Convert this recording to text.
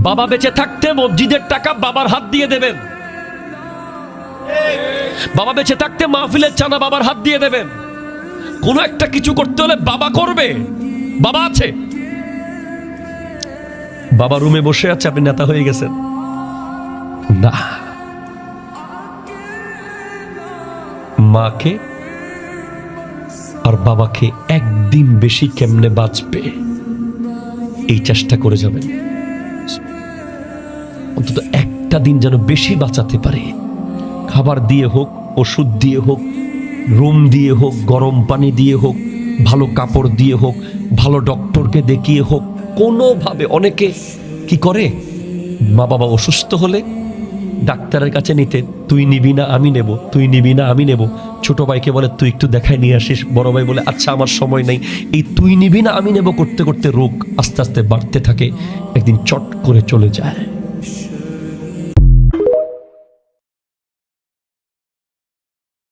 বাবা বেঁচে থাকতে মসজিদের টাকা বাবার হাত দিয়ে দেবেন, বাবা বেঁচে থাকতে মাহফিলের চাঁদা বাবার হাত দিয়ে দেবেন। কোন একটা কিছু করতে হলে বাবা করবে, বাবা আছে। বাবা রুমে বসে আছে, আপনি নেতা হয়ে গেছেন না। মাকে আর বাবাকে একদিন বেশি কেমনে বাঁচবে এই চেষ্টা করে যাবেন। অন্তত একটা দিন যেন বেশি বাঁচাতে পারে, খাবার দিয়ে হোক, ওষুধ দিয়ে হোক, রুম দিয়ে হোক, গরম পানি দিয়ে হোক, ভালো কাপড় দিয়ে হোক, ভালো ডক্টরকে দেখিয়ে হোক, কোনোভাবে। অনেকে কি করে, মা বাবা অসুস্থ হলে ডাক্তারের কাছে নিতে, তুই নিবি না আমি নেব, তুই নিবি না আমি নেব। ছোট ভাইকে বলে তুই একটু দেখায় নিয়ে আসিস, বড় ভাই বলে আচ্ছা আমার সময় নেই। এই তুই নিবি না আমি নেব করতে করতে রোগ আস্তে আস্তে বাড়তে থাকে, একদিন চট করে চলে যায়।